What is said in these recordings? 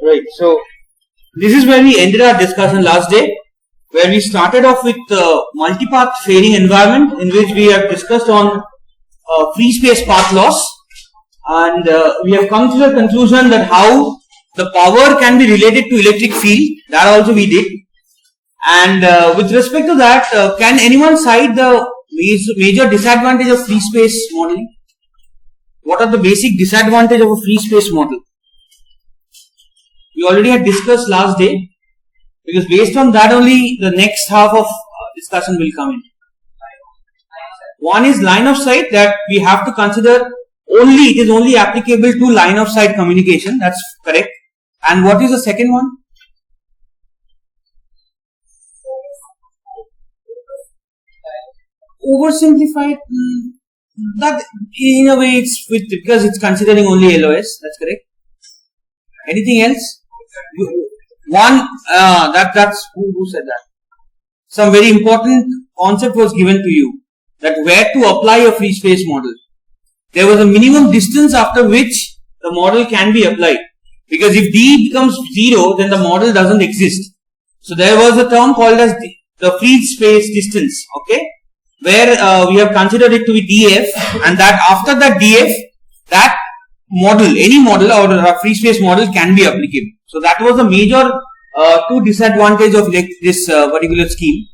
Right, so this is where we ended our discussion last day, where we started off with multipath fading environment, in which we have discussed on free space path loss, and we have come to the conclusion that how the power can be related to electric field. That also we did. And with respect to that, can anyone cite the major disadvantage of free space modeling? What are the basic disadvantages of a free space model? We already had discussed last day, because based on that only the next half of discussion will come in. One is line of sight, that we have to consider only, it is only applicable to line of sight communication, that's correct. And what is the second one? Oversimplified, that in a way it's with, because it's considering only LOS, that's correct. Anything else? One, that's who said that? Some very important concept was given to you, that where to apply a free space model. There was a minimum distance after which the model can be applied. Because if D becomes 0, then the model doesn't exist. So there was a term called as the free space distance, okay, where we have considered it to be DF, and that after that DF, that model, any model or a free space model can be applicable. So that was the major two disadvantage of this particular scheme.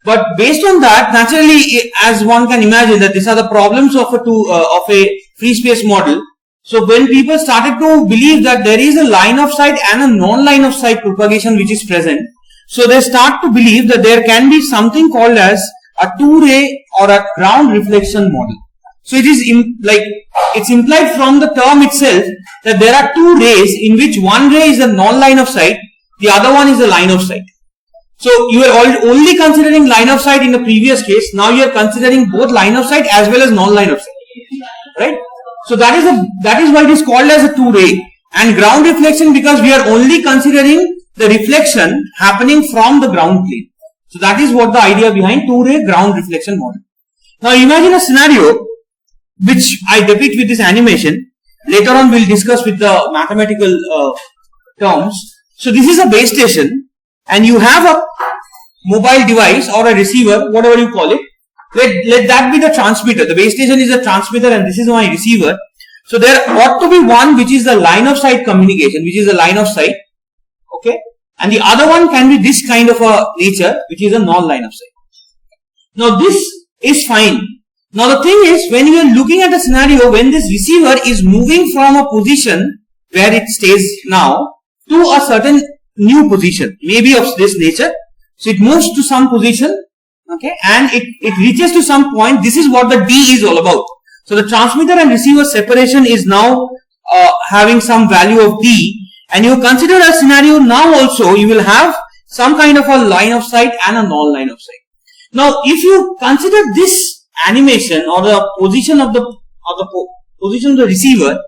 But based on that, naturally, as one can imagine that these are the problems of a free space model. So when people started to believe that there is a line of sight and a non-line of sight propagation which is present, so they start to believe that there can be something called as a two-ray or a ground reflection model. So it is it's implied from the term itself that there are two rays in which one ray is a non-line of sight, the other one is a line of sight. So you were only considering line of sight in the previous case. Now you are considering both line of sight as well as non-line of sight, right? So that is why it is called as a two-ray, and ground reflection, because we are only considering the reflection happening from the ground plane. So that is what the idea behind two-ray ground reflection model. Now imagine a scenario which I depict with this animation. Later on we'll discuss with the mathematical terms. So this is a base station, and you have a mobile device or a receiver, whatever you call it. Let that be the transmitter. The base station is a transmitter and this is my receiver. So there ought to be one which is the line of sight communication, which is a line of sight. Okay. And the other one can be this kind of a nature, which is a non-line of sight. Now this is fine. Now the thing is, when you are looking at a scenario when this receiver is moving from a position where it stays now to a certain new position, maybe of this nature. So it moves to some position, okay, and it reaches to some point. This is what the D is all about. So the transmitter and receiver separation is now having some value of D, and you consider a scenario now also you will have some kind of a line of sight and a non-line of sight. Now if you consider this animation or the position of the position of the receiver,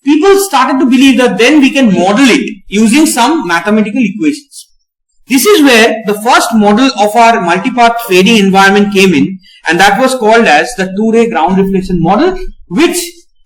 people started to believe that then we can model it using some mathematical equations. This is where the first model of our multipath fading environment came in, and that was called as the two-ray ground reflection model, which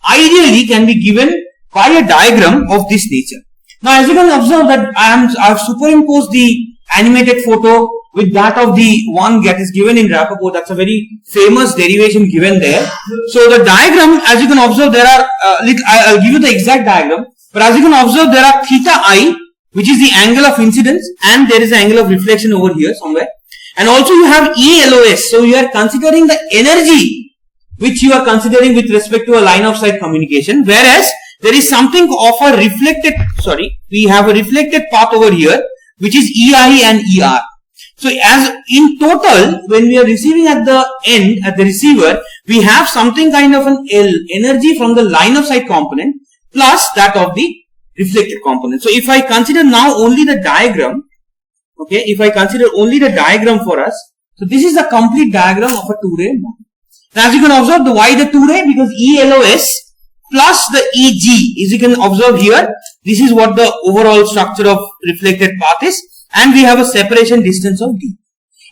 ideally can be given by a diagram of this nature. Now as you can observe that I have superimposed the animated photo with that of the one that is given in Rapoport. That's a very famous derivation given there. So the diagram, as you can observe, there are, I'll give you the exact diagram, but as you can observe, there are theta I, which is the angle of incidence, and there is an angle of reflection over here somewhere. And also you have ELOS. So you are considering the energy which you are considering with respect to a line of sight communication, whereas there is something of a reflected, we have a reflected path over here, which is EI and ER. So as in total, when we are receiving at the end, at the receiver, we have something kind of an L, energy from the line of sight component plus that of the reflected component. So if I consider now only the diagram, okay, if I consider only the diagram for us, so this is the complete diagram of a two-ray model. Now as you can observe, why the two-ray? Because ELOS plus the EG, as you can observe here, this is what the overall structure of reflected path is, and we have a separation distance of D.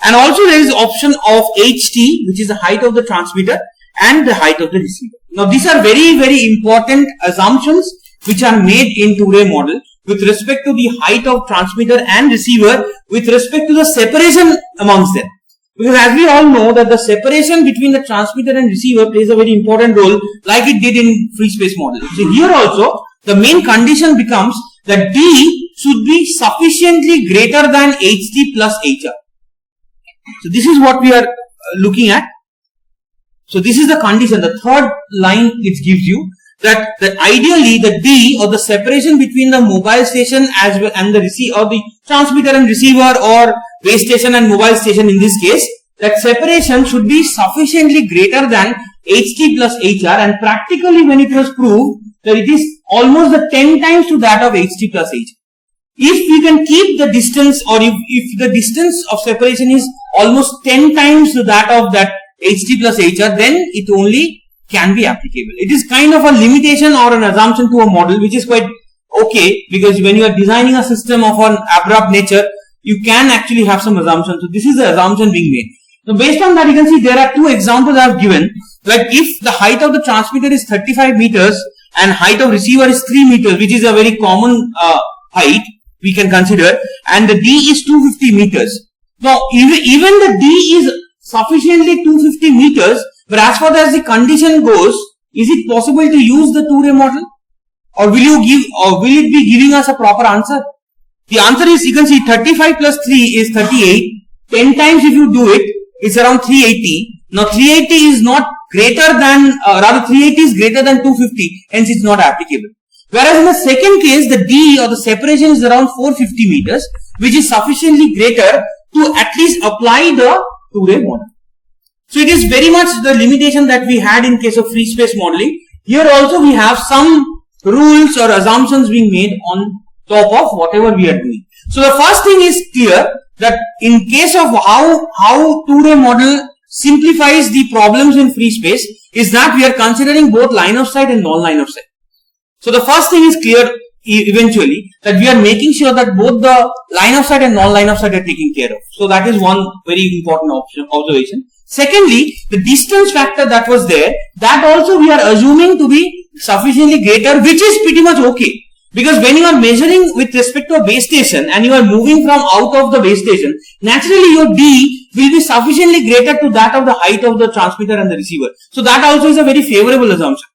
And also there is option of HT, which is the height of the transmitter and the height of the receiver. Now these are very, very important assumptions which are made in two-ray model with respect to the height of transmitter and receiver with respect to the separation amongst them. Because as we all know that the separation between the transmitter and receiver plays a very important role like it did in free space model. So here also the main condition becomes that D should be sufficiently greater than HT plus HR. So this is what we are looking at. So this is the condition, the third line it gives you that ideally the D or the separation between the mobile station as well and the receiver or the transmitter and receiver or base station and mobile station in this case, that separation should be sufficiently greater than HT plus HR, and practically when it was proved that it is almost the 10 times to that of HT plus HR. If we can keep the distance or if the distance of separation is almost 10 times to that of that HT plus HR, then it only can be applicable. It is kind of a limitation or an assumption to a model which is quite okay, because when you are designing a system of an abrupt nature, you can actually have some assumptions. So this is the assumption being made. So based on that, you can see there are two examples I have given. Like if the height of the transmitter is 35 meters and height of receiver is 3 meters, which is a very common height we can consider, and the D is 250 meters. Now even the D is sufficiently 250 meters, but as far as the condition goes, is it possible to use the two-ray model? Or will it be giving us a proper answer? The answer is, you can see 35 plus 3 is 38. 10 times if you do it, it's around 380. Now 380 is not greater than, rather 380 is greater than 250, hence it's not applicable. Whereas in the second case, the D or the separation is around 450 meters, which is sufficiently greater to at least apply the two-ray model. So it is very much the limitation that we had in case of free space modeling. Here also we have some rules or assumptions being made on top of whatever we are doing. So the first thing is clear that in case of how two-ray model simplifies the problems in free space is that we are considering both line of sight and non-line of sight. So the first thing is clear eventually that we are making sure that both the line of sight and non-line of sight are taken care of. So that is one very important observation. Secondly, the distance factor that was there, that also we are assuming to be sufficiently greater, which is pretty much okay. Because when you are measuring with respect to a base station and you are moving from out of the base station, naturally your D will be sufficiently greater to that of the height of the transmitter and the receiver. So that also is a very favorable assumption.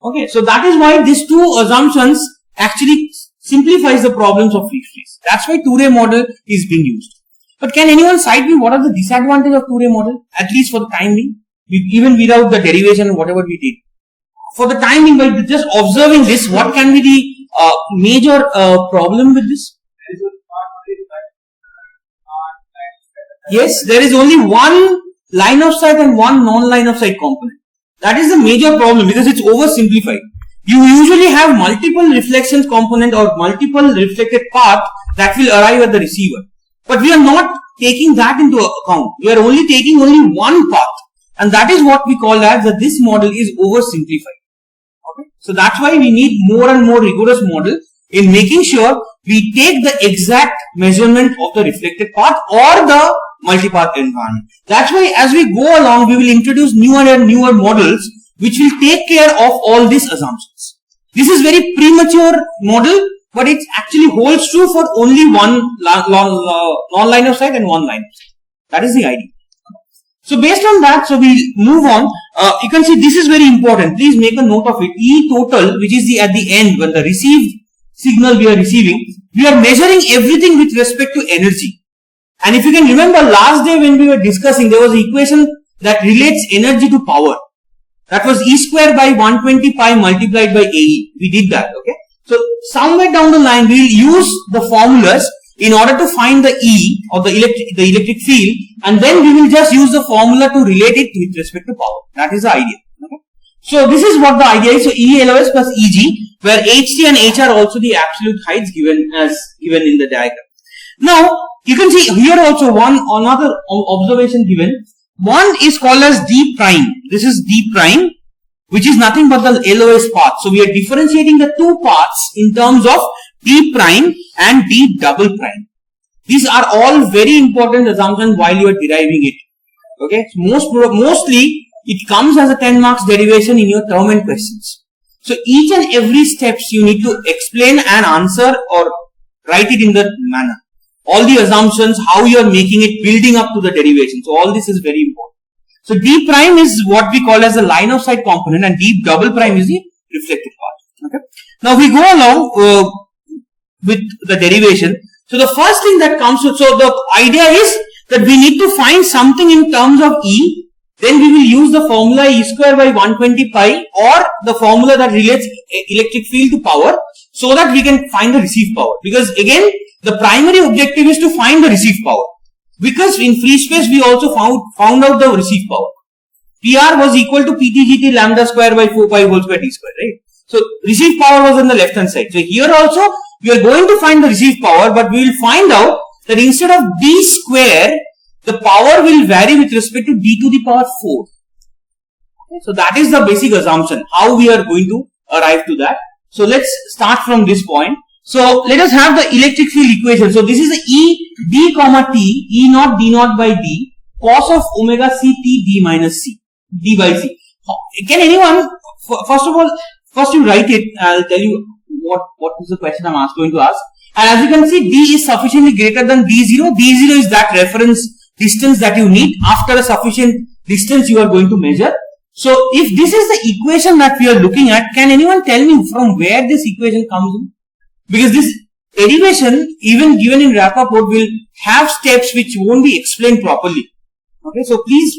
Okay, so that is why these two assumptions actually simplifies the problems of free space. That's why two-ray model is being used. But can anyone cite me what are the disadvantages of two-ray model, at least for the time being, even without the derivation and whatever we did? For the time being, by just observing this, what can be the major problem with this? Yes, there is only one line of sight and one non-line of sight component. That is the major problem because it's oversimplified. You usually have multiple reflections component or multiple reflected path that will arrive at the receiver. But we are not taking that into account. We are only taking only one path. And that is what we call as that this model is oversimplified. Okay? So that's why we need more and more rigorous model in making sure we take the exact measurement of the reflected path or the multipath environment. That's why as we go along, we will introduce newer and newer models which will take care of all these assumptions. This is very premature model but it actually holds true for only one non-line of sight and one line of sight. That is the idea. So based on that, so we move on. You can see this is very important. Please make a note of it. E total, which is at the end when the received signal we are receiving, we are measuring everything with respect to energy. And if you can remember last day when we were discussing, there was an equation that relates energy to power. That was E square by 120 pi multiplied by AE. We did that, okay. So somewhere down the line, we will use the formulas in order to find the E or the electric field, and then we will just use the formula to relate it with respect to power. That is the idea. Okay? So this is what the idea is. So E LOS plus EG, where HT and H are also the absolute heights given in the diagram. Now you can see here also another observation given. One is called as D prime. This is D prime, which is nothing but the LOS path. So we are differentiating the two paths in terms of D prime and D double prime. These are all very important assumptions while you are deriving it. Okay, so mostly it comes as a 10 marks derivation in your term and questions. So each and every steps you need to explain and answer or write it in that manner. All the assumptions, how you are making it, building up to the derivation. So all this is very important. So D prime is what we call as the line of sight component, and D double prime is the reflected part. Okay. Now we go along with the derivation. So the first thing that comes with, so the idea is that we need to find something in terms of E. Then we will use the formula E square by 120 pi or the formula that relates electric field to power, so that we can find the received power. Because again, the primary objective is to find the received power. Because in free space we also found out the received power. PR was equal to PTGT lambda square by 4 pi whole square D square, right? So received power was on the left hand side. So here also we are going to find the received power, but we will find out that instead of D square, the power will vary with respect to D to the power 4. Okay, so that is the basic assumption, how we are going to arrive to that. So let's start from this point. So let us have the electric field equation. So this is the E D comma T, E naught D naught by D, cos of omega C T D minus C, D by C. Can anyone, first of all, first you write it, I'll tell you what is the question I'm going to ask. And as you can see, D is sufficiently greater than D0. D0 is that reference distance that you need. After a sufficient distance you are going to measure. So if this is the equation that we are looking at, can anyone tell me from where this equation comes in? Because this derivation, even given in Rappaport, will have steps which won't be explained properly. Okay, so please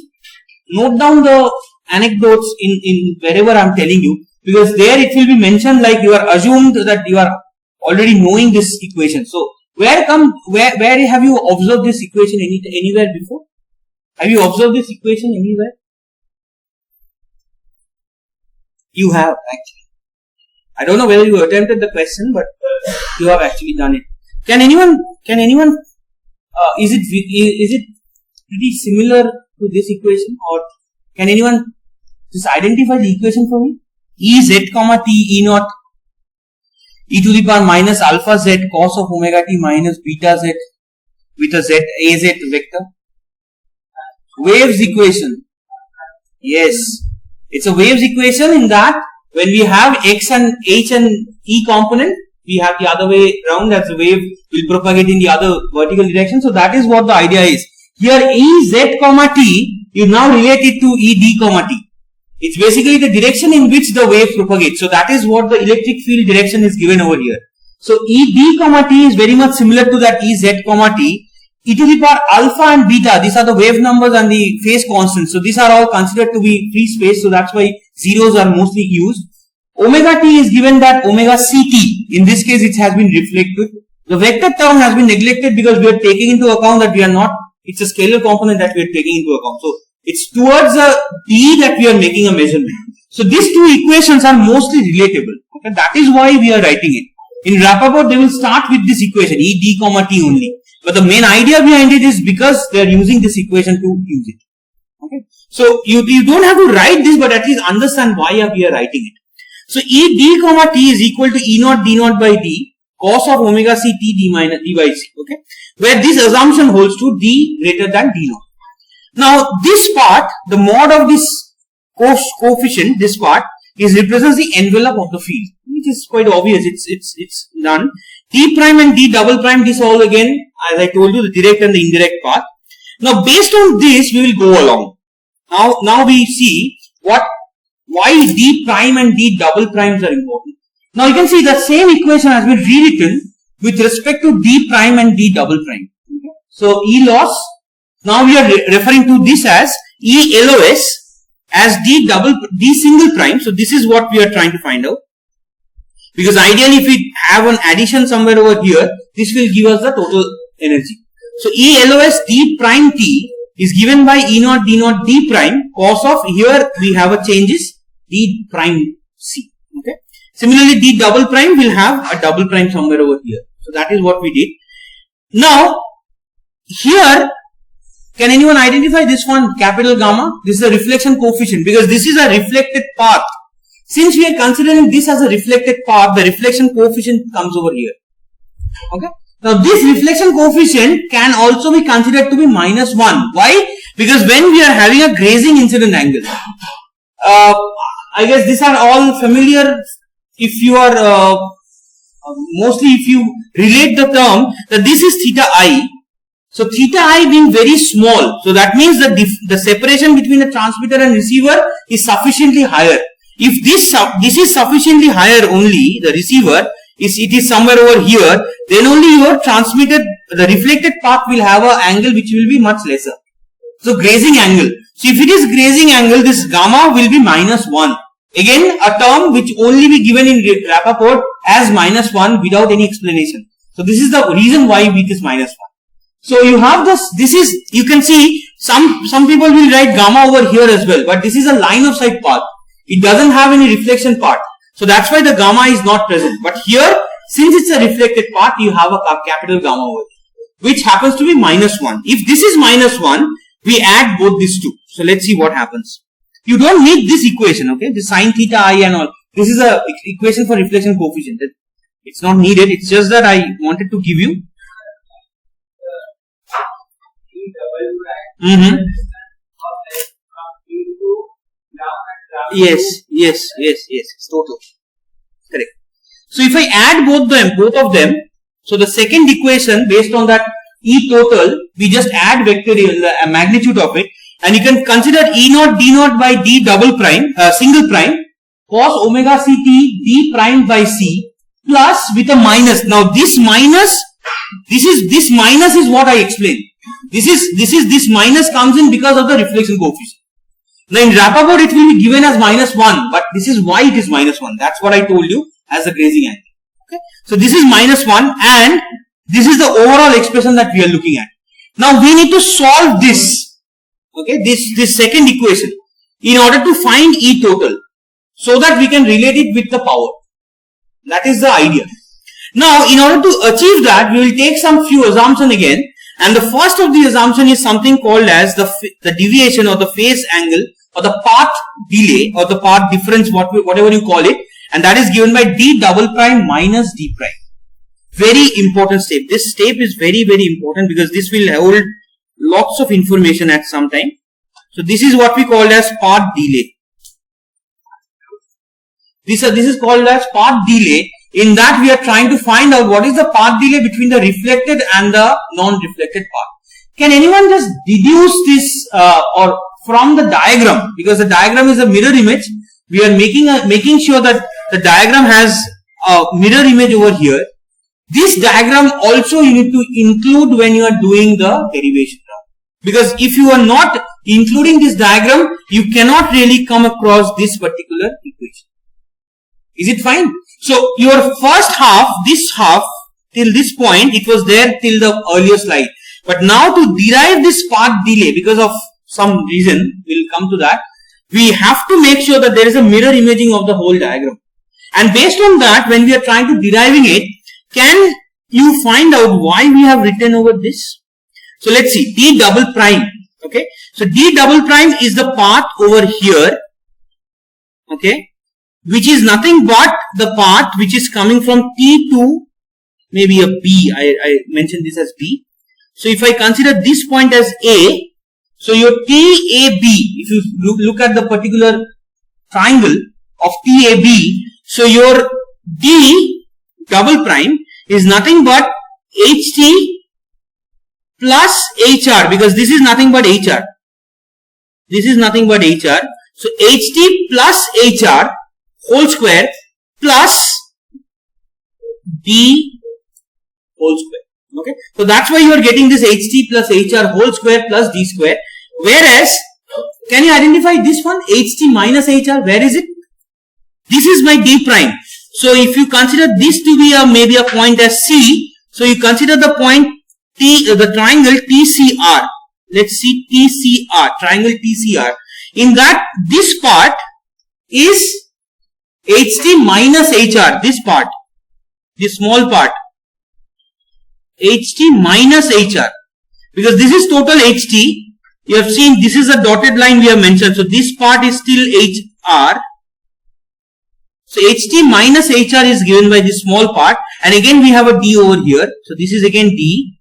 note down the anecdotes in wherever I'm telling you, because there it will be mentioned like you are assumed that you are already knowing this equation. So where have you observed this equation anywhere before? Have you observed this equation anywhere? You have actually. I don't know whether you attempted the question, but you have actually done it. Can anyone? Is it pretty similar to this equation, or can anyone just identify the equation for me? E z comma t E naught e to the power minus alpha z cos of omega t minus beta z with a z a z vector. Waves equation. Yes, it's a waves equation in that when we have x and h and e component, we have the other way around, as the wave will propagate in the other vertical direction. So that is what the idea is. Here E z comma t, you now relate it to E d comma t. It's basically the direction in which the wave propagates. So that is what the electric field direction is given over here. So E d comma t is very much similar to that E z comma t. E to the power alpha and beta, these are the wave numbers and the phase constants. So these are all considered to be free space. So that's why zeros are mostly used. Omega t is given that omega ct. In this case, it has been reflected. The vector term has been neglected because we are taking into account that we are not, it's a scalar component that we are taking into account. So it's towards a d that we are making a measurement. So these two equations are mostly relatable. Okay, that is why we are writing it. In Rappaport, they will start with this equation, E d comma t only. But the main idea behind it is because they are using this equation to use it. Okay. So you don't have to write this, but at least understand why we are writing it. So E d comma t is equal to E naught d naught by d cos of omega c t d minus d by c. Okay. Where this assumption holds to d greater than d naught. Now this part, the mod of this coefficient, this part is represents the envelope of the field, which is quite obvious. It's done. D prime and D double prime, this all again, as I told you, the direct and the indirect path. Now based on this, we will go along. Now we see why D prime and D double primes are important. Now you can see the same equation has been rewritten with respect to D prime and D double prime. Okay. So E loss, now we are referring to this as E LOS as D single prime. So this is what we are trying to find out. Because ideally if we have an addition somewhere over here, this will give us the total energy. So E LOS D prime T is given by E naught D naught D prime cos of, here we have a changes D prime C. Okay. Similarly D double prime will have a double prime somewhere over here. So that is what we did. Now here, can anyone identify this one, capital gamma? This is a reflection coefficient because this is a reflected path. Since we are considering this as a reflected path, the reflection coefficient comes over here. Okay. Now this reflection coefficient can also be considered to be -1. Why? Because when we are having a grazing incident angle, I guess these are all familiar. If you are mostly if you relate the term that this is theta I. So theta I being very small, so that means that the separation between the transmitter and receiver is sufficiently higher. If this is sufficiently higher only, the receiver it is somewhere over here, then only your transmitted, the reflected path will have an angle which will be much lesser. So grazing angle. So if it is grazing angle, this gamma will be -1. Again, a term which only be given in Rappaport as -1 without any explanation. So this is the reason why it is -1. So you have this is, you can see some people will write gamma over here as well, but this is a line of sight path. It doesn't have any reflection part. So that's why the gamma is not present. But here, since it's a reflected part, you have a capital gamma over here, which happens to be -1. If this is -1, we add both these two. So let's see what happens. You don't need this equation, okay? The sine theta I and all. This is a equation for reflection coefficient. It's not needed. It's just that I wanted to give you. Yes, it's total. Correct. So if I add both of them, so the second equation based on that E total, we just add vector the magnitude of it, and you can consider E naught D naught by D double prime, single prime, cos omega C T D prime by C plus with a minus. Now this minus is what I explained. This minus comes in because of the reflection coefficient. Now in Rappaport it will be given as -1, but this is why it is -1. That's what I told you as the grazing angle. Okay. So this is -1 and this is the overall expression that we are looking at. Now we need to solve this. Okay, this second equation in order to find E total so that we can relate it with the power. That is the idea. Now in order to achieve that, we will take some few assumptions again, and the first of the assumption is something called as the deviation or the phase angle or the path delay or the path difference, whatever you call it, and that is given by D double prime minus D prime. Very important step. This step is very important because this will hold lots of information at some time. So this is what we call as path delay. This is called as path delay. In that we are trying to find out what is the path delay between the reflected and the non-reflected path. Can anyone just deduce this or from the diagram, because the diagram is a mirror image. We are making sure that the diagram has a mirror image over here. This diagram also you need to include when you are doing the derivation. Because if you are not including this diagram, you cannot really come across this particular equation. Is it fine? So your first half, this half till this point, it was there till the earlier slide. But now to derive this path delay, because of some reason, we'll come to that, we have to make sure that there is a mirror imaging of the whole diagram. And based on that, when we are trying to deriving it, can you find out why we have written over this? So let's see, D double prime. Okay. So D double prime is the path over here. Okay. Which is nothing but the path which is coming from T to maybe a B. I mentioned this as B. So if I consider this point as A, so your TAB, if you look at the particular triangle of TAB. So your D double prime is nothing but HT plus HR, because this is nothing but HR. This is nothing but HR. So HT plus HR whole square plus D whole square. Okay. So that's why you are getting this HT plus HR whole square plus D square. Whereas, can you identify this one? HT minus HR, where is it? This is my D prime. So if you consider this to be maybe a point as C, so you consider the point T, the triangle TCR. Let's see TCR, triangle TCR. In that, this part is HT minus HR, this part, this small part, HT minus HR, because this is total HT. You have seen this is a dotted line we have mentioned. So this part is still HR. So HT minus HR is given by this small part, and again we have a D over here. So this is again D.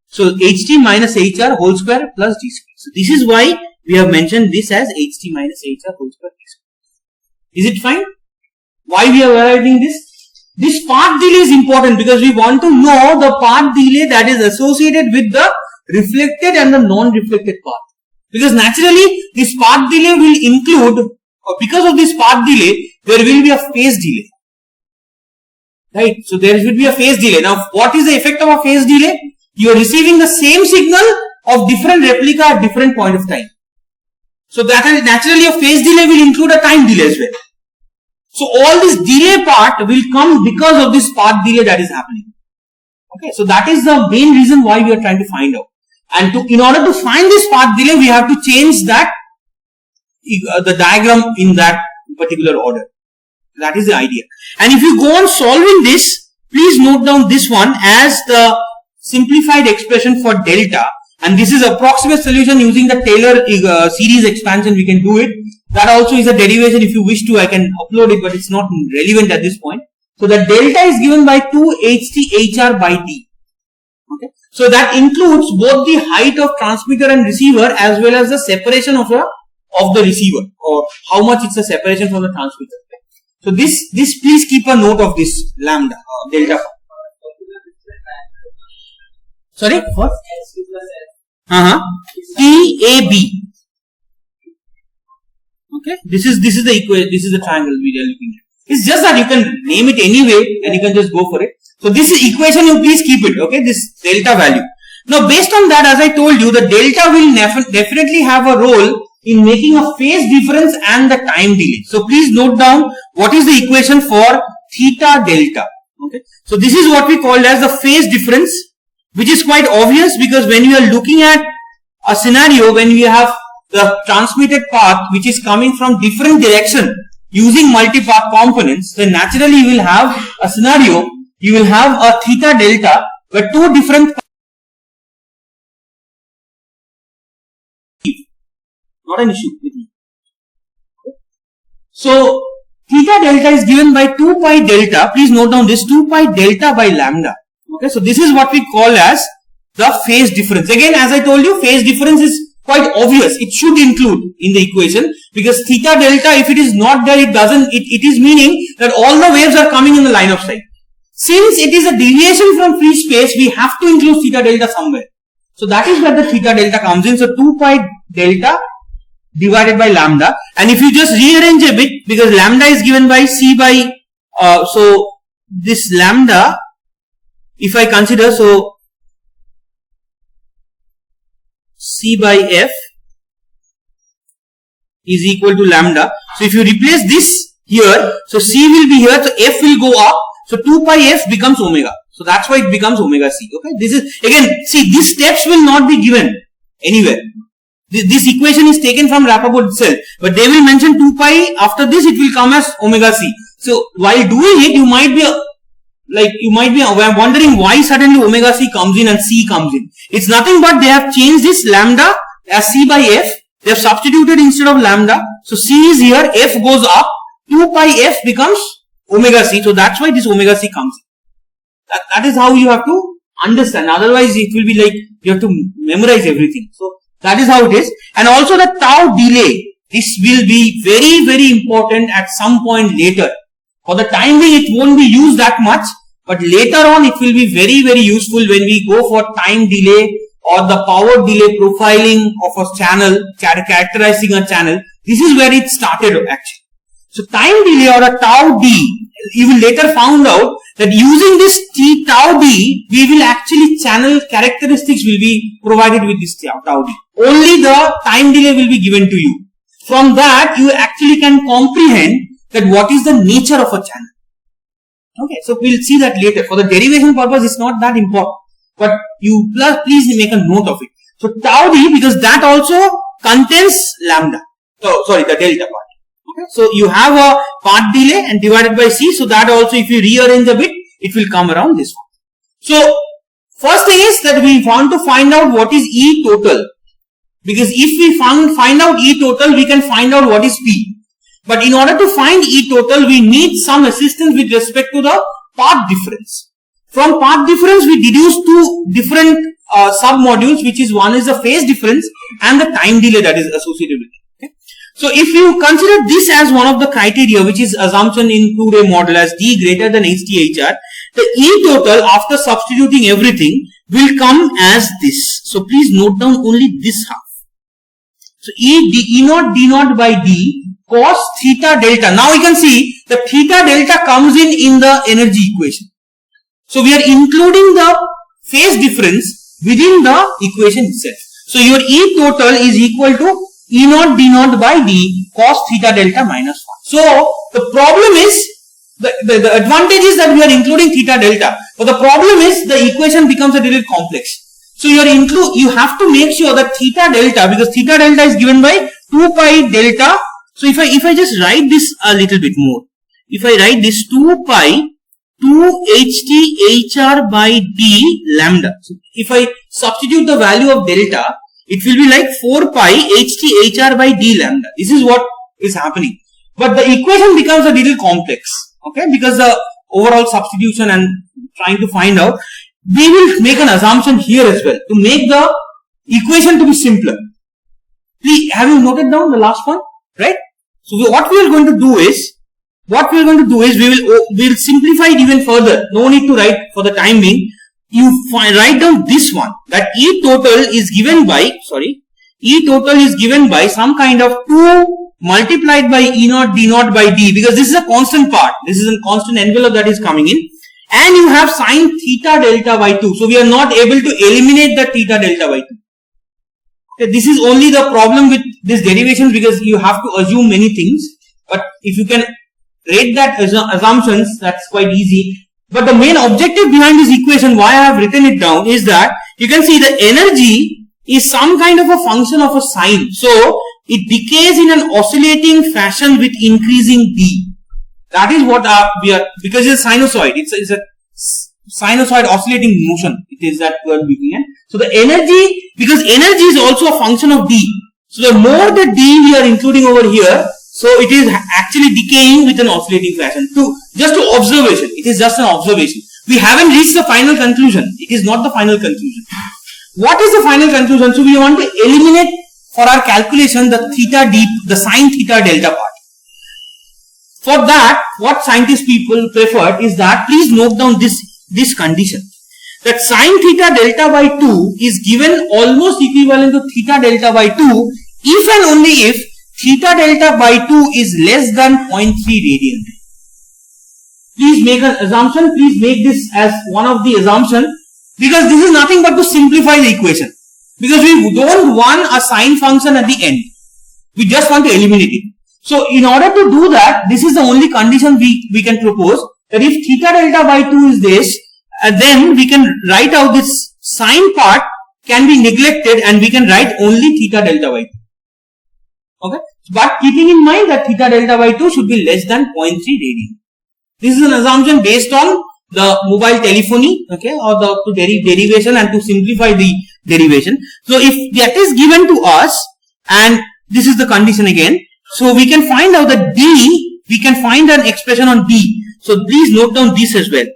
So HT minus HR whole square plus D square. So this is why we have mentioned this as HT minus HR whole square D square. Is it fine? Why we are writing this? This path delay is important because we want to know the path delay that is associated with the reflected and the non-reflected path. Because naturally this path delay will include, or because of this path delay, there will be a phase delay. Right? So there will be a phase delay. Now what is the effect of a phase delay? You are receiving the same signal of different replica at different point of time. So that is naturally a phase delay will include a time delay as well. So all this delay part will come because of this path delay that is happening. Okay, so that is the main reason why we are trying to find out. And in order to find this path delay, we have to change that the diagram in that particular order. That is the idea. And if you go on solving this, please note down this one as the simplified expression for delta, and this is approximate solution using the Taylor series expansion. We can do it. That also is a derivation. If you wish to, I can upload it, but it's not relevant at this point. So the delta is given by 2 HT HR by D. Okay. So that includes both the height of transmitter and receiver as well as the separation of the receiver, or how much it's a separation from the transmitter. So this please keep a note of this lambda delta. Sorry, what? TAB. Okay, this is the equation. This is the triangle we are looking at. It's just that you can name it anyway, and you can just go for it. So this is equation. You please keep it. Okay, this delta value. Now, based on that, as I told you, the delta will definitely have a role in making a phase difference and the time delay. So please note down what is the equation for theta delta. Okay, so this is what we call as the phase difference, which is quite obvious because when you are looking at a scenario when we have the transmitted path which is coming from different direction using multi-path components, then naturally you will have a scenario, you will have a theta delta where two different, not an issue with me. So theta delta is given by 2 pi delta. Please note down this 2 pi delta by lambda. Okay, so this is what we call as the phase difference. Again, as I told you, phase difference is quite obvious. It should include in the equation because theta delta, if it is not there, it doesn't. It is meaning that all the waves are coming in the line of sight. Since it is a deviation from free space, we have to include theta delta somewhere. So that is where the theta delta comes in. So 2 pi delta divided by lambda, and if you just rearrange a bit, because lambda is given by c by so this lambda, if I consider, so c by f is equal to lambda. So if you replace this here, so c will be here, so f will go up, so 2 pi f becomes omega. So that's why it becomes omega c. Okay, this is again, see, these steps will not be given anywhere. This equation is taken from Rappaport itself, but they will mention 2 pi. After this, it will come as omega c. So while doing it, you might be wondering why suddenly omega c comes in and c comes in. It's nothing but they have changed this lambda as c by f. They have substituted instead of lambda. So c is here, f goes up, 2 pi f becomes omega c. So that's why this omega c comes in. That is how you have to understand. Otherwise, it will be like you have to memorize everything. So that is how it is. And also the tau delay This will be very, very important at some point later. For the time being, it won't be used that much, but later on it will be very, very useful when we go for time delay or the power delay profiling of a channel, characterizing a channel. This is where it started actually. So time delay or a tau d, you will later found out that using this t tau d, we will actually channel characteristics will be provided with this tau d. Only the time delay will be given to you. From that, you actually can comprehend that what is the nature of a channel. Okay, so we'll see that later. For the derivation purpose, it's not that important. But you please make a note of it. So tau d, because that also contains lambda. Oh, sorry, the delta part. Okay, so you have a path delay and divided by c. So that also, if you rearrange a bit, it will come around this one. So first thing is that we want to find out what is E total. Because if we find out E total, we can find out what is P. But in order to find E total, we need some assistance with respect to the path difference. From path difference, we deduce two different sub-modules, which is one is the phase difference and the time delay that is associated with it. Okay? So if you consider this as one of the criteria, which is assumption in two-way model as D greater than HTHR, the E total after substituting everything will come as this. So please note down only this half. So E naught D naught by D cos theta delta. Now you can see the theta delta comes in the energy equation. So we are including the phase difference within the equation itself. So your E total is equal to E naught D naught by D cos theta delta minus 1. So the problem is the advantage is that we are including theta delta, but the problem is the equation becomes a little complex. So you have to make sure that theta delta, because theta delta is given by 2 pi delta. So if I just write this a little bit more, if I write this 2 pi 2 HTHR by D lambda. So if I substitute the value of delta, it will be like 4 pi HTHR by D lambda. This is what is happening. But the equation becomes a little complex. Okay, because the overall substitution and trying to find out, we will make an assumption here as well to make the equation to be simpler. Please, have you noted down the last one? Right? So what we are going to do is we will simplify it even further. No need to write for the time being. You write down this one, that E total is given by some kind of 2 multiplied by E naught D naught by D, because this is a constant part. This is a constant envelope that is coming in. And you have sine theta delta by 2. So we are not able to eliminate the theta delta by 2. Okay, this is only the problem with these derivations, because you have to assume many things. But if you can rate that assumptions, that's quite easy. But the main objective behind this equation, why I have written it down, is that you can see the energy is some kind of a function of a sine. So it decays in an oscillating fashion with increasing d. That is what we are, because it's a sinusoid. It's a sinusoid oscillating motion. It is that we are looking at. So the energy, because energy is also a function of d. So the more the d we are including over here, so it is actually decaying with an oscillating fashion. Just to observation. It is just an observation. We haven't reached the final conclusion. It is not the final conclusion. What is the final conclusion? So we want to eliminate for our calculation the theta d, the sine theta delta part. For that, what scientist people preferred is that, please note down this condition, that sine theta delta by 2 is given almost equivalent to theta delta by 2 if and only if theta delta by 2 is less than 0.3 radian. Please make an assumption. Please make this as one of the assumptions, because this is nothing but to simplify the equation. Because we don't want a sine function at the end. We just want to eliminate it. So in order to do that, this is the only condition we can propose, that if theta delta by 2 is this, then we can write out this sine part can be neglected and we can write only theta delta by 2. Okay? But keeping in mind that theta delta by 2 should be less than 0.3 radian. This is an assumption based on the mobile telephony, okay, or the derivation and to simplify the derivation. So if that is given to us, and this is the condition again, so we can find out that D, we can find an expression on D. So please note down this as well.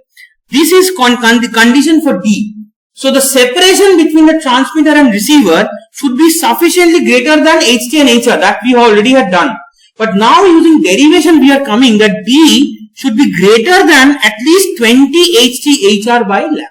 This is the condition for D. So the separation between the transmitter and receiver should be sufficiently greater than HT and HR, that we already had done. But now using derivation we are coming that D should be greater than at least 20 HT HR by lambda.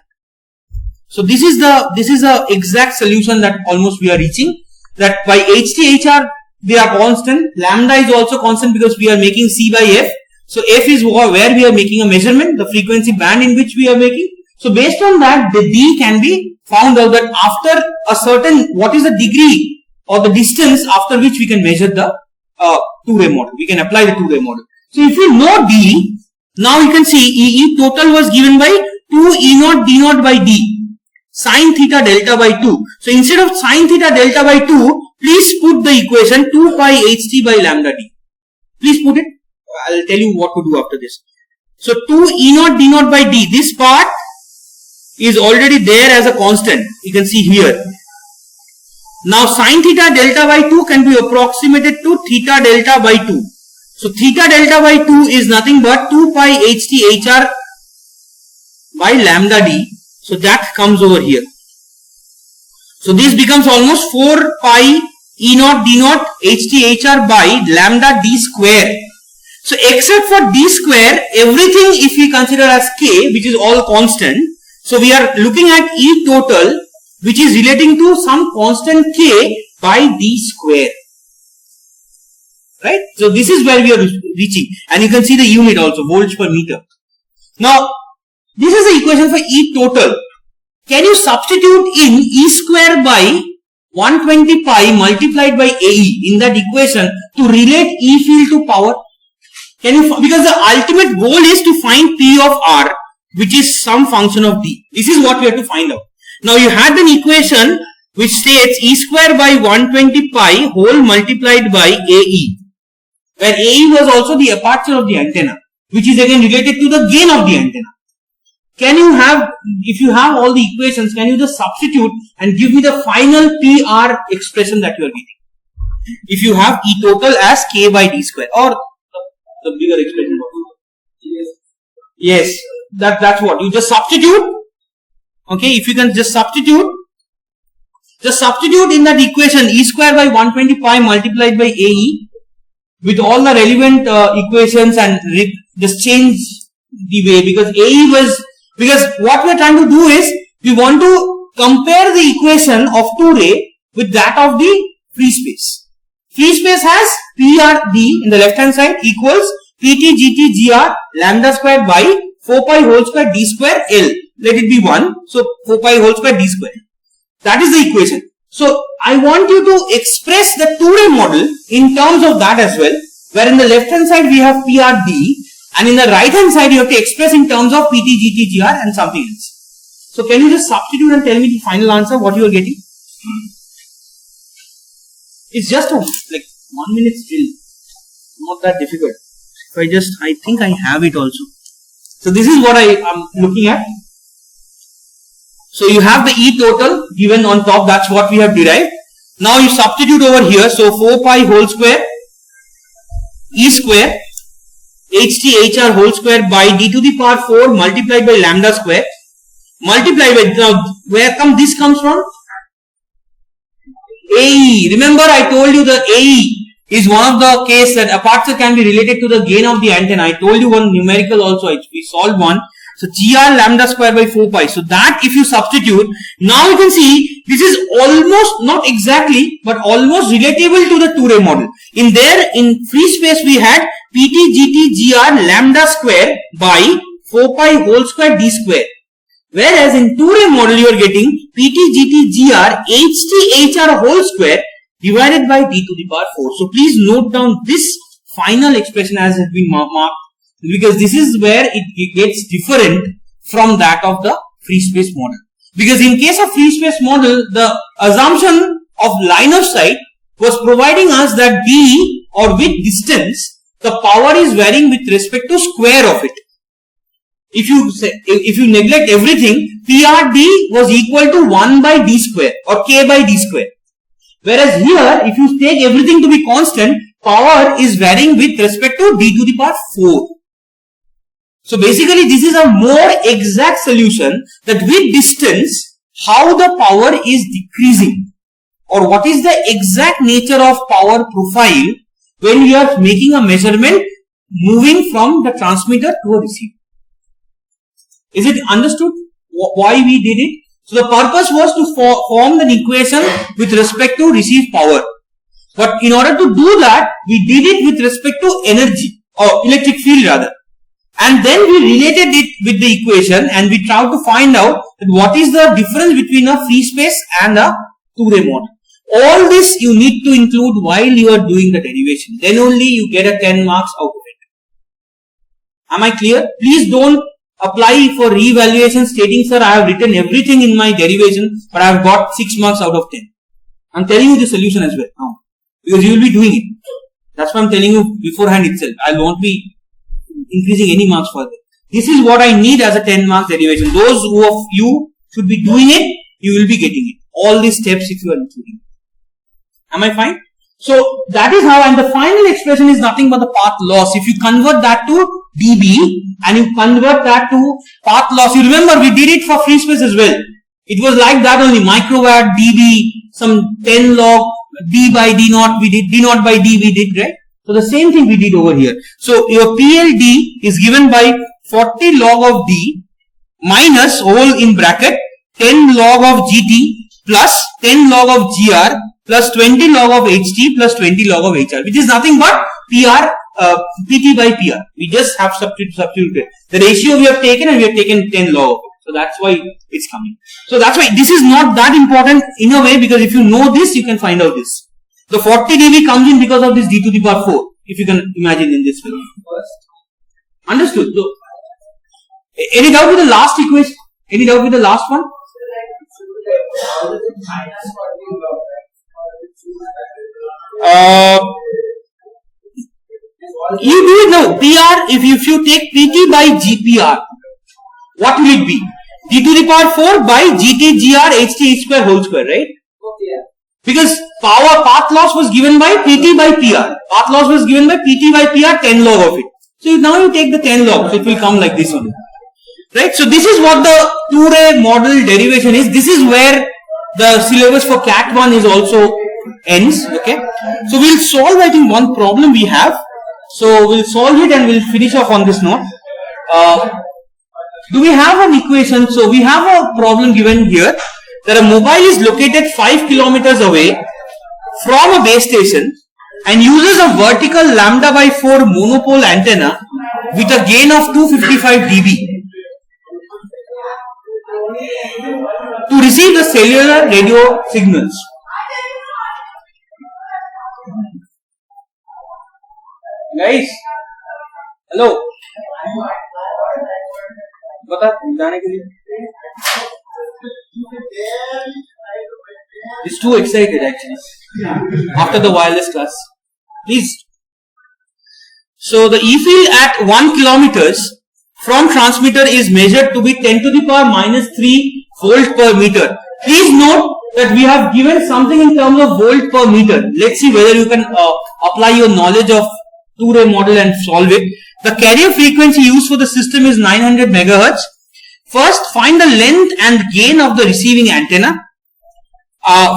So this is the exact solution that almost we are reaching, that by HT HR they are constant, lambda is also constant because we are making C by F. So F is where we are making a measurement, the frequency band in which we are making. So based on that, the D can be found out that after a certain, what is the degree or the distance after which we can measure the two-way model. We can apply the two-way model. So if you know D, now you can see E total was given by 2 E naught D naught by D, sine theta delta by 2. So instead of sine theta delta by 2, please put the equation 2 pi HT by lambda D. Please put it. I'll tell you what to do after this. So 2 E naught D naught by D. This part is already there as a constant. You can see here. Now sine theta delta by 2 can be approximated to theta delta by 2. So theta delta by 2 is nothing but 2 pi HT HR by lambda D. So that comes over here. So this becomes almost 4 pi E naught D naught HT HR by lambda D square. So except for D square, everything if we consider as K, which is all constant. So we are looking at E total, which is relating to some constant K by D square. Right? So this is where we are reaching. And you can see the unit also, volts per meter. Now, this is the equation for E total. Can you substitute in E square by 120 pi multiplied by AE in that equation to relate E field to power? Can you, because the ultimate goal is to find P of R, which is some function of D. This is what we have to find out. Now you had an equation which states E square by 120 pi whole multiplied by AE, where AE was also the aperture of the antenna, which is again related to the gain of the antenna. Can you have, if you have all the equations, can you just substitute and give me the final PR expression that you are getting? If you have E total as K by D square, or the bigger expression. Yes, that's what. You just substitute. Okay, if you can just substitute in that equation E square by 120 pi multiplied by AE with all the relevant equations and just change the way, because AE was, because what we are trying to do is we want to compare the equation of two-ray with that of the free space. Free space has PRD in the left hand side equals PT GT GR lambda square by 4 pi whole square D square L. Let it be 1. So 4 pi whole square D square. That is the equation. So I want you to express the two-ray model in terms of that as well, where in the left hand side we have PRD and in the right hand side you have to express in terms of PT GT GR and something else. So can you just substitute and tell me the final answer, what you are getting? It's just a, like 1 minute drill, not that difficult. If I think I have it also. So this is what I am looking at. So you have the E total given on top, that's what we have derived. Now you substitute over here, so 4 pi whole square E square HT HR whole square by D to the power 4 multiplied by lambda square multiplied by, now where this comes from? AE. Remember I told you the AE is one of the case that aperture can be related to the gain of the antenna. I told you one numerical also, we solved one. So GR lambda square by 4 pi. So that if you substitute, now you can see this is almost, not exactly, but almost relatable to the two-ray model. In there, in free space we had PT GT GR lambda square by 4 pi whole square D square. Whereas in two-ray model you are getting PT GT GR HT HR whole square divided by D to the power 4. So please note down this final expression as has been marked, because this is where it gets different from that of the free space model. Because in case of free space model, the assumption of line of sight was providing us that D or with distance, the power is varying with respect to square of it. If you neglect everything, PRD was equal to 1 by D square or K by D square. Whereas here, if you take everything to be constant, power is varying with respect to D to the power 4. So basically this is a more exact solution that with distance, how the power is decreasing, or what is the exact nature of power profile when we are making a measurement moving from the transmitter to a receiver. Is it understood why we did it? So the purpose was to form an equation with respect to received power. But in order to do that, we did it with respect to energy or electric field rather. And then we related it with the equation and we tried to find out that what is the difference between a free space and a two-ray model. All this you need to include while you are doing the derivation. Then only you get a 10 marks out of it. Am I clear? Please don't apply for re-evaluation stating, sir, I have written everything in my derivation, but I have got 6 marks out of 10. I'm telling you the solution as well now, because you will be doing it. That's why I'm telling you beforehand itself. I won't be increasing any marks further. This is what I need as a 10 marks derivation. Those who of you should be doing it, you will be getting it. All these steps if you are including. Am I fine? So that is how, and the final expression is nothing but the path loss. If you convert that to dB and you convert that to path loss, you remember we did it for free space as well. It was like that only, microwatt, dB, some 10 log, d by d naught, we did, d naught by d we did, right? So the same thing we did over here. So your PLD is given by 40 log of d minus whole in bracket 10 log of GT plus 10 log of GR plus 20 log of HT plus 20 log of HR, which is nothing but PR, PT by PR. We just have substituted. The ratio we have taken and we have taken 10 log of it. So that's why it's coming. So that's why this is not that important in a way, because if you know this, you can find out this. The 40 dB comes in because of this d to the power 4, if you can imagine in this way. Understood? So, any doubt with the last equation? Any doubt with the last one? You do it now. PR, if you take PT by GPR, what will it be? D to the power 4 by GT, GR, HT, H square whole square, right? Because power path loss was given by PT by PR. Path loss was given by PT by PR, 10 log of it. So now you take the 10 log, so it will come like this only. Right? So this is what the two-ray model derivation is. This is where the syllabus for CAT 1 is also ends. Okay. So we'll solve, I think, one problem we have. So we'll solve it and we'll finish off on this note. Do we have an equation? So we have a problem given here that a mobile is located 5 kilometers away from a base station and uses a vertical lambda by 4 monopole antenna with a gain of 255 dB to receive the cellular radio signals. Guys, hello. It's too excited actually. After the wireless class, please. So the E field at 1 kilometers from transmitter is measured to be 10 to the power minus 3 volt per meter. Please note that we have given something in terms of volt per meter. Let's see whether you can apply your knowledge of two-ray model and solve it. The carrier frequency used for the system is 900 megahertz. First, find the length and gain of the receiving antenna.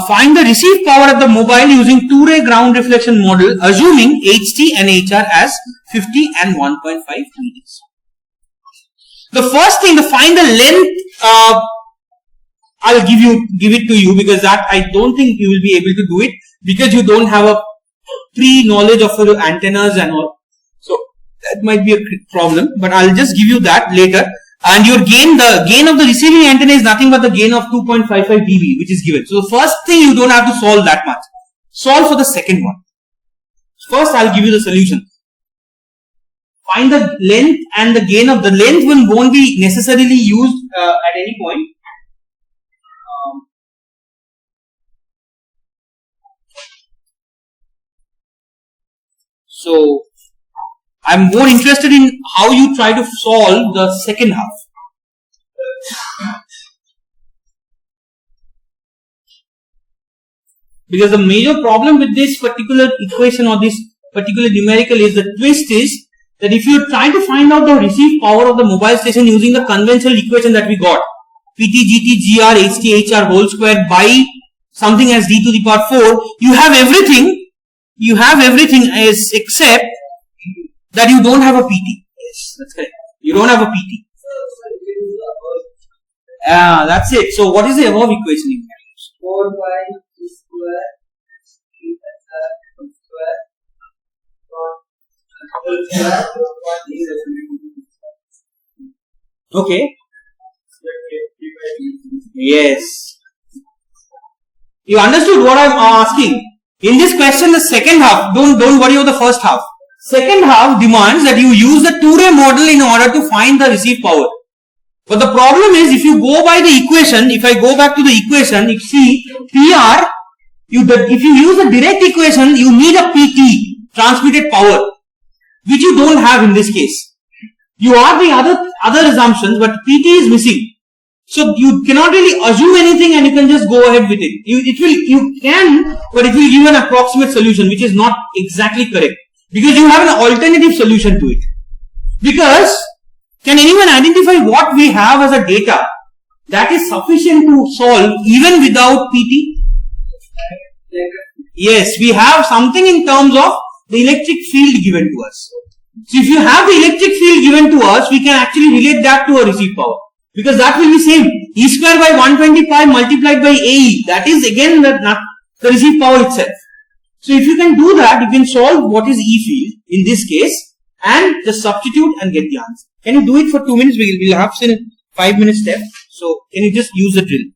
Find the received power of the mobile using two-ray ground reflection model, assuming HT and HR as 50 and 1.5 meters. The first thing to find the length, I'll give it to you, because that I don't think you will be able to do it because you don't have a pre-knowledge of your antennas and all. So that might be a problem, but I'll just give you that later. And your gain, the gain of the receiving antenna is nothing but the gain of 2.55 dB, which is given. So the first thing, you don't have to solve that much. Solve for the second one. First, I'll give you the solution. Find the length and the gain of the length won't be necessarily used at any point. So I'm more interested in how you try to solve the second half. Because the major problem with this particular equation or this particular numerical is, the twist is that if you try to find out the received power of the mobile station using the conventional equation that we got, PT, GT, GR, HT, HR whole square by something as d to the power 4, you have everything. You have everything as except that you don't have a PT. Yes, that's correct. You don't have a PT. That's it. So what is the above equation you can use? 4 by t square square. Okay. Yes. You understood what I'm asking? In this question, the second half, don't worry about the first half. Second half demands that you use the two-ray model in order to find the received power. But the problem is, if you go by the equation, if I go back to the equation, you see PR, if you use the direct equation, you need a PT, transmitted power, which you don't have in this case. You are the other assumptions, but PT is missing. So you cannot really assume anything and you can just go ahead with it. You can, but it will give an approximate solution, which is not exactly correct. Because you have an alternative solution to it. Because, can anyone identify what we have as a data that is sufficient to solve even without PT? Yes, we have something in terms of the electric field given to us. So if you have the electric field given to us, we can actually relate that to a received power. Because that will be same. E square by 125 multiplied by AE. That is again the received power itself. So if you can do that, you can solve what is E field in this case and just substitute and get the answer. Can you do it for 2 minutes? We'll have still 5 minutes left. So can you just use the drill?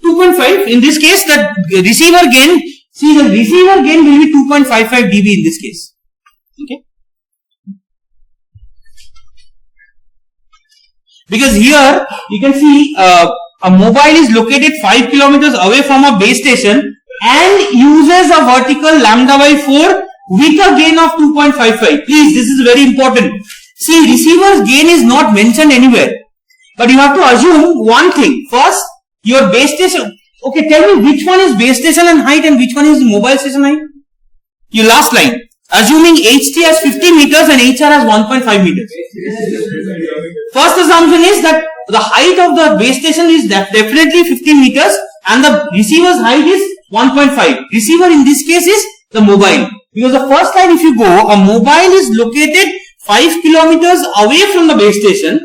2.5. In this case, the receiver gain, see the receiver gain will be 2.55 dB in this case. Okay. Because here you can see a mobile is located 5 kilometers away from a base station and uses a vertical lambda by 4 with a gain of 2.55. Please, this is very important. See, receiver's gain is not mentioned anywhere. But you have to assume one thing. First, your base station. Okay, tell me which one is base station and height and which one is mobile station height? Your last line. Assuming HT has 50 meters and HR has 1.5 meters. First assumption is that the height of the base station is definitely 15 meters and the receiver's height is 1.5. Receiver in this case is the mobile. Because the first line, if you go, a mobile is located 5 kilometers away from the base station.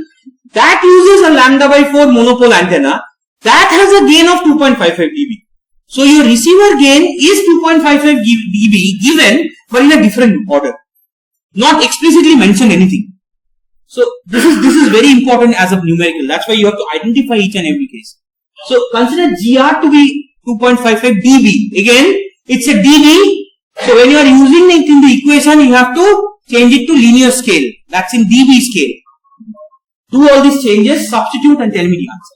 That uses a lambda by 4 monopole antenna. That has a gain of 2.55 dB. So your receiver gain is 2.55 dB given, but in a different order. Not explicitly mentioned anything. So this is very important as a numerical. That's why you have to identify each and every case. So consider GR to be 2.55 dB. Again, it's a dB. So when you are using it in the equation, you have to change it to linear scale. That's in dB scale. Do all these changes, substitute and tell me the answer.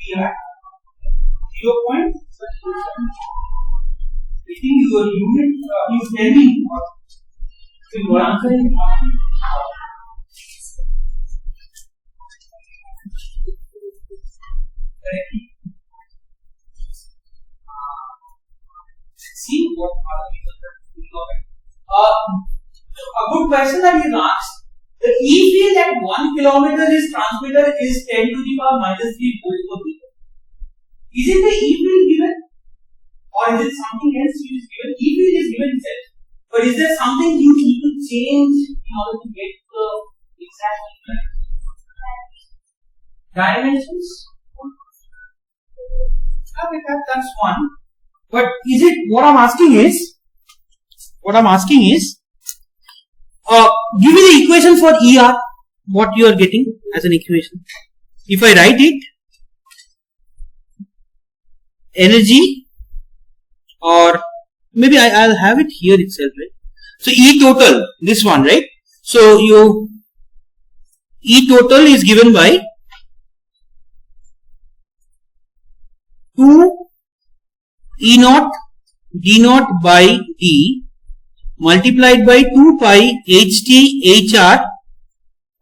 Yeah. 0 point. I think your unit, you tell me what I'm saying. See what other people are. A good question that you asked. The E field at 1 kilometer is transmitter is 10 to the power minus 3 volts per meter. Is it the E field given? Or is it something else which is given? E field is given itself. But is there something you need to change in order to get the exact dimensions? Okay, that's one. But is it, what I'm asking is, give me the equation for ER, what you are getting as an equation. If I write it, energy, or maybe I'll have it here itself, right? So E total, this one, right? So you E total is given by 2 E naught D naught by D multiplied by 2 pi HT HR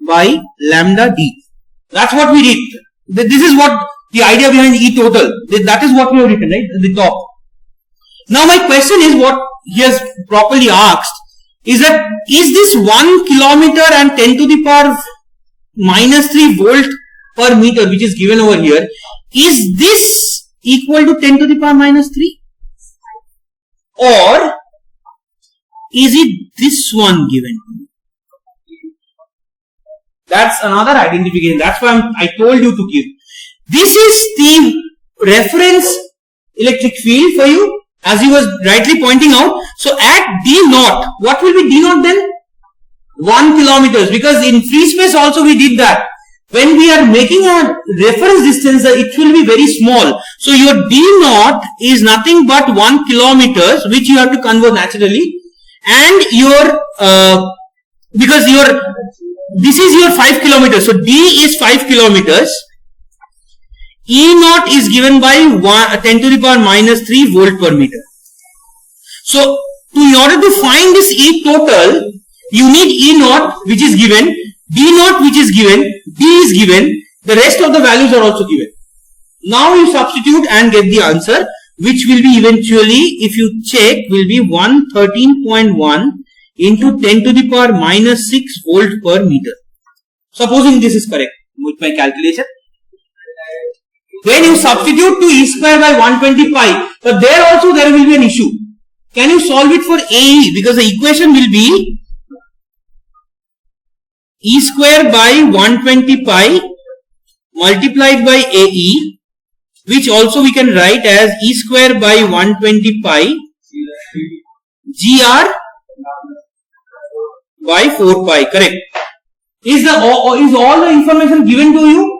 by lambda D. That's what we did. This is what the idea behind E total. That is what we have written, right? At the top. Now my question is, what he has properly asked is that, is this 1 kilometer and 10 to the power minus 3 volt per meter, which is given over here, is this equal to 10 to the power minus 3? Or is it this one given? That's another identification. That's why I told you to give. This is the reference electric field for you, as he was rightly pointing out. So at D naught, what will be D naught then? 1 kilometers, because in free space also we did that. When we are making a reference distance, it will be very small. So your D naught is nothing but 1 kilometers, which you have to convert naturally. And your, because this is your 5 kilometers. So D is 5 kilometers. E naught is given by 10 to the power minus 3 volt per meter. So in order to find this E total, you need E naught, which is given, D naught, which is given, D is given, the rest of the values are also given. Now you substitute and get the answer, which will be eventually, if you check, will be 113.1 into 10 to the power minus 6 volt per meter. Supposing this is correct with my calculation. Then you substitute to E square by 120 pi. But there also there will be an issue. Can you solve it for AE? Because the equation will be E square by 120 pi multiplied by AE, which also we can write as E square by 120 pi GR by 4 pi. Correct. Is all the information given to you?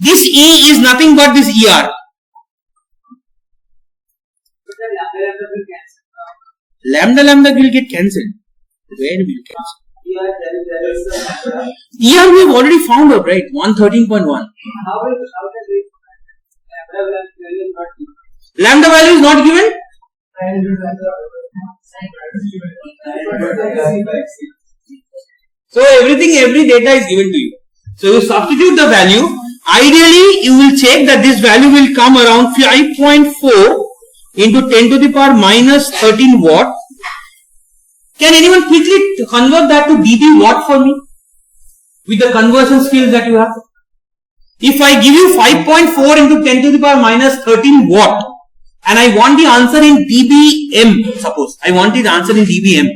This E is nothing but this ER. Lambda will get cancelled. Where will it cancel? ER we have already found out, right? 113.1. Lambda value is not given? So every data is given to you. So you substitute the value. Ideally, you will check that this value will come around 5.4 into 10 to the power minus 13 watt. Can anyone quickly convert that to dB watt for me? With the conversion skills that you have. If I give you 5.4 into 10 to the power minus 13 watt and I want the answer in dBm, suppose I want the answer in dBm.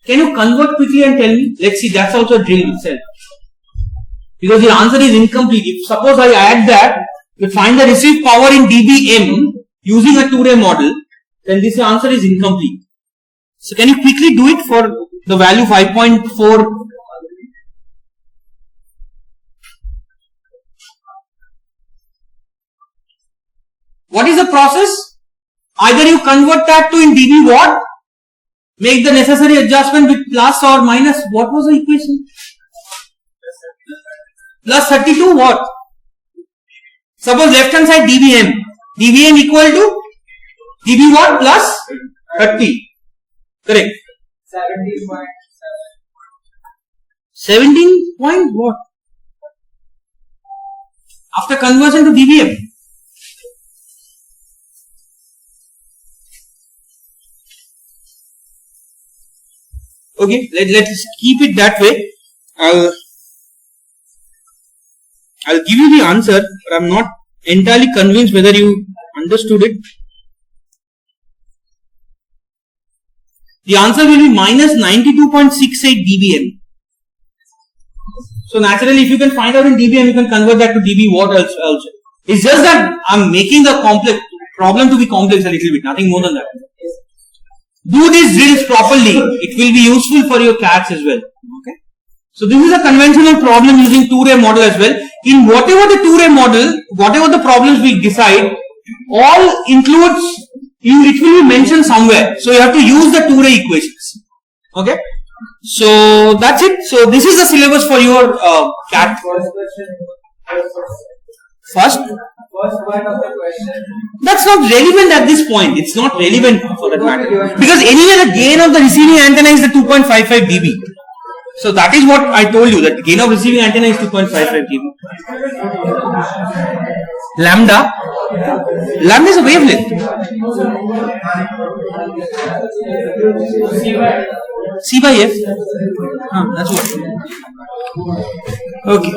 Can you convert quickly and tell me? Let's see, that's also a drill itself. Because the answer is incomplete. If suppose I add that, to find the received power in dBm using a two-ray model, then this answer is incomplete. So can you quickly do it for the value 5.4? What is the process? Either you convert that to in dB watt, make the necessary adjustment with plus or minus, what was the equation? Plus 32 watt. Suppose left hand side dBm. dBm equal to dB watt plus 30. Correct. 17 point what? After conversion to dBm. Okay, let's keep it that way. I'll give you the answer, but I'm not entirely convinced whether you understood it. The answer will be minus 92.68 dBm. So naturally, if you can find out in dBm, you can convert that to dB watt also. It's just that I'm making the problem to be complex a little bit, nothing more than that. Do these drills properly. It will be useful for your CADs as well. Okay. So this is a conventional problem using two-ray model as well. In whatever the two-ray model, whatever the problems we decide, all includes, it will be mentioned somewhere. So you have to use the two-ray equations. Okay. So that's it. So this is the syllabus for your CAT. First question. First, First part of the question. that's not relevant at this point. It's not relevant for that matter. Because anyway the gain of the receiving antenna is the 2.55 dB. So that is what I told you, that the gain of receiving antenna is 2.55 dB. Lambda. Lambda is a wavelength. C by F. That's what. Okay.